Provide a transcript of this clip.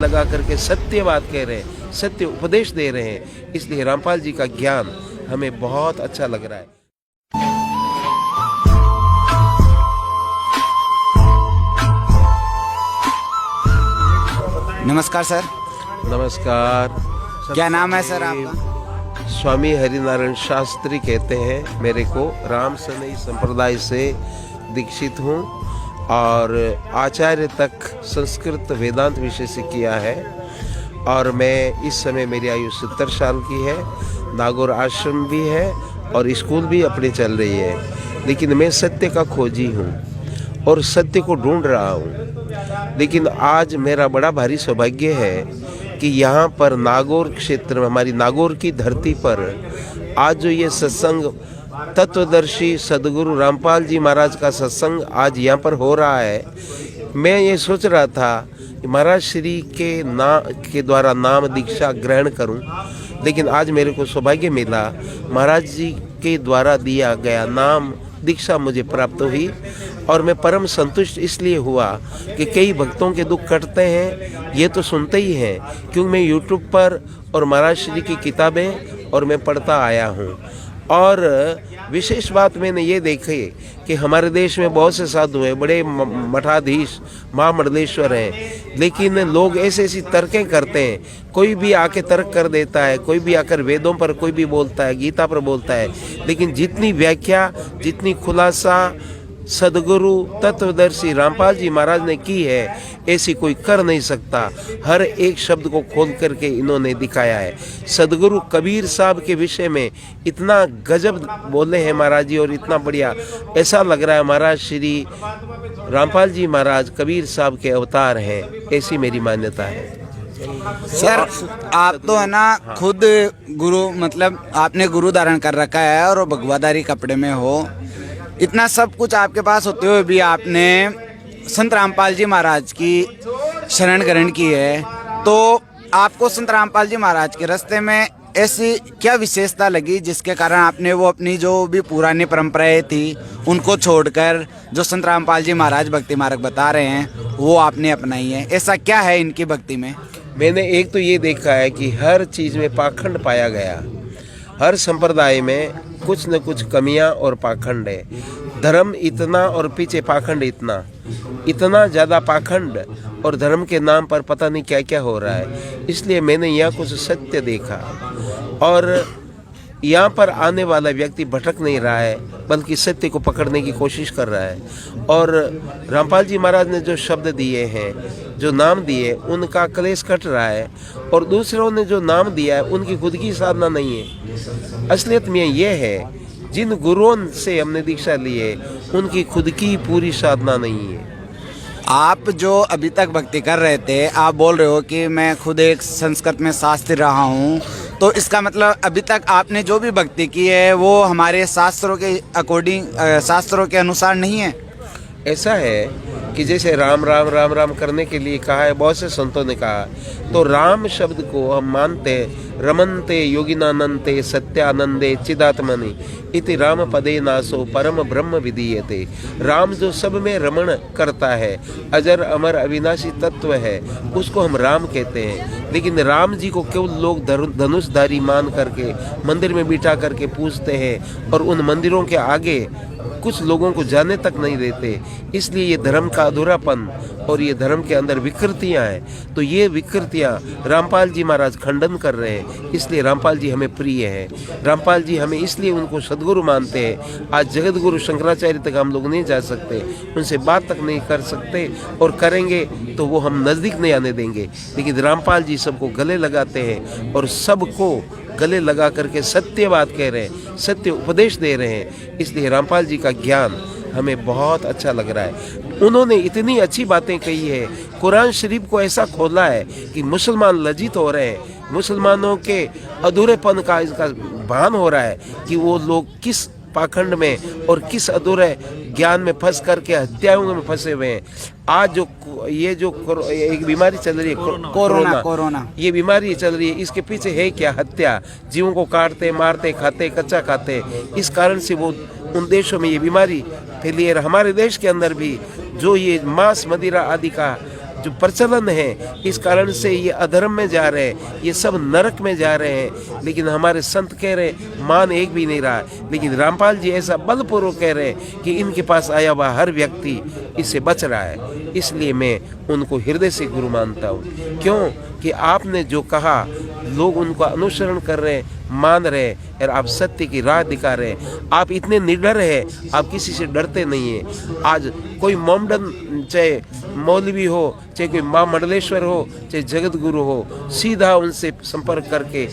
लगा करके सत्य बात कह रहे हैं, सत्य उपदेश दे रहे हैं। इसलिए रामपाल जी का ज्ञान हमें बहुत अच्छा लग रहा है। नमस्कार सर। नमस्कार। क्या नाम है सर आपका? स्वामी हरिनारायण शास्त्री कहते हैं मेरे को। राम सनई संप्रदाय से दीक्षित हूँ और आचार्य तक संस्कृत वेदांत विषय से किया है। और मैं इस समय मेरी आयु 70 साल की है। नागौर आश्रम भी है और स्कूल भी अपनी चल रही है। लेकिन मैं सत्य का खोजी हूँ और सत्य को ढूंढ रहा हूँ। लेकिन आज मेरा बड़ा भारी सौभाग्य है कि यहाँ पर नागौर क्षेत्र में, हमारी नागौर की धरती पर आज जो ये सत्संग तत्वदर्शी सदगुरु रामपाल जी महाराज का सत्संग आज यहाँ पर हो रहा है। मैं ये सोच रहा था कि महाराज श्री के द्वारा नाम दीक्षा ग्रहण करूं, लेकिन आज मेरे को सौभाग्य मिला, महाराज जी के द्वारा दिया गया नाम दीक्षा मुझे प्राप्त हुई। और मैं परम संतुष्ट इसलिए हुआ कि कई भक्तों के दुख कटते हैं, ये तो सुनते ही हैं, क्योंकि मैं यूट्यूब पर और महाराज श्री की किताबें और मैं पढ़ता आया हूँ। और विशेष बात मैंने ये देखी कि हमारे देश में बहुत से साधु हैं, बड़े मठाधीश महामंडलेश्वर हैं, लेकिन लोग ऐसी तर्कें करते हैं। कोई भी आके तर्क कर देता है, कोई भी आकर वेदों पर कोई भी बोलता है, गीता पर बोलता है, लेकिन जितनी व्याख्या, जितनी खुलासा सदगुरु तत्वदर्शी रामपाल जी महाराज ने की है, ऐसी कोई कर नहीं सकता। हर एक शब्द को खोल करके इन्होंने दिखाया है। सदगुरु कबीर साहब के विषय में इतना गजब बोले हैं महाराज जी, और इतना बढ़िया ऐसा लग रहा है महाराज श्री रामपाल जी महाराज कबीर साहब के अवतार हैं, ऐसी मेरी मान्यता है। सर आप तो है ना खुद गुरु, मतलब आपने गुरु धारण कर रखा है और भगवादारी कपड़े में हो। इतना सब कुछ आपके पास होते हुए भी आपने संत रामपाल जी महाराज की शरण ग्रहण की है, तो आपको संत रामपाल जी महाराज के रास्ते में ऐसी क्या विशेषता लगी जिसके कारण आपने वो अपनी जो भी पुरानी परंपराएं थी उनको छोड़कर जो संत रामपाल जी महाराज भक्ति मार्ग बता रहे हैं वो आपने अपनाई है? ऐसा क्या है इनकी भक्ति में? मैंने एक तो ये देखा है कि हर चीज़ में पाखंड पाया गया। हर संप्रदाय में कुछ न कुछ कमियां और पाखंड है। धर्म इतना और पीछे पाखंड इतना ज़्यादा पाखंड, और धर्म के नाम पर पता नहीं क्या क्या हो रहा है। इसलिए मैंने यहाँ कुछ सत्य देखा, और यहाँ पर आने वाला व्यक्ति भटक नहीं रहा है, बल्कि सत्य को पकड़ने की कोशिश कर रहा है। और रामपाल जी महाराज ने जो शब्द दिए हैं, जो नाम दिए, उनका क्लेश कट रहा है, और दूसरों ने जो नाम दिया है उनकी खुद की साधना नहीं है। असलियत में ये है, जिन गुरुओं से हमने दीक्षा ली है उनकी खुद की पूरी साधना नहीं है। आप जो अभी तक भक्ति कर रहे थे, आप बोल रहे हो कि मैं खुद एक संस्कृत में शास्त्री रहा हूँ, तो इसका मतलब अभी तक आपने जो भी भक्ति की है वो हमारे शास्त्रों के अकॉर्डिंग, शास्त्रों के अनुसार नहीं है। ऐसा है कि जैसे राम राम राम राम करने के लिए कहा है, बहुत से संतों ने कहा, तो राम शब्द को हम मानते रमनते योगिनानंते सत्यानंदे चिदात्मनि इति राम पदे नासो परम ब्रह्म विधीयते। राम जो सब में रमण करता है, अजर अमर अविनाशी तत्व है, उसको हम राम कहते हैं। लेकिन राम जी को केवल लोग धनुषधारी मान करके मंदिर में बिठा करके पूजते हैं, और उन मंदिरों के आगे कुछ लोगों को जाने तक नहीं देते। इसलिए ये धर्म का अधूरापन और ये धर्म के अंदर विकृतियां हैं। तो ये विकृतियां रामपाल जी महाराज खंडन कर रहे हैं। इसलिए रामपाल जी हमें प्रिय हैं। रामपाल जी हमें इसलिए उनको सदगुरु मानते हैं। आज जगत गुरु शंकराचार्य तक हम लोग नहीं जा सकते, उनसे बात तक नहीं कर सकते, और करेंगे तो वो हम नज़दीक नहीं आने देंगे। लेकिन रामपाल जी सबको गले लगाते हैं और सबको गले लगा करके सत्य बात कह रहे हैं, सत्य उपदेश दे रहे हैं। इसलिए रामपाल जी का ज्ञान हमें बहुत अच्छा लग रहा है। उन्होंने इतनी अच्छी बातें कही है, कुरान शरीफ को ऐसा खोला है कि मुसलमान लज्जित हो रहे हैं। मुसलमानों के अधूरेपन का इसका भान हो रहा है कि वो लोग किस पाखंड में और किस अधूरे ज्ञान में फंस करके हत्याओं में फंसे हुए हैं। आज जो ये जो एक बीमारी चल रही है कोरोना, ये बीमारी चल रही है, इसके पीछे है क्या? हत्या, जीवों को काटते मारते खाते कच्चा खाते। इस कारण से वो उन देशों में ये बीमारी फैली है। हमारे देश के अंदर भी जो ये मांस मदिरा आदि का जो प्रचलन है, इस कारण से ये अधर्म में जा रहे हैं, ये सब नरक में जा रहे हैं। लेकिन हमारे संत कह रहे मान एक भी नहीं रहा, लेकिन रामपाल जी ऐसा बलपूर्वक कह रहे हैं कि इनके पास आया हुआ हर व्यक्ति इससे बच रहा है। इसलिए मैं उनको हृदय से गुरु मानता हूँ। क्यों कि आपने जो कहा लोग उनको अनुसरण कर रहे हैं, मान रहे हैं, और आप सत्य की राह दिखा रहे हैं। आप इतने निडर हैं, आप किसी से डरते नहीं हैं। आज कोई मोमडन, चाहे मौलवी हो, चाहे कोई माँ मंडलेश्वर हो, चाहे जगत गुरु हो, सीधा उनसे संपर्क करके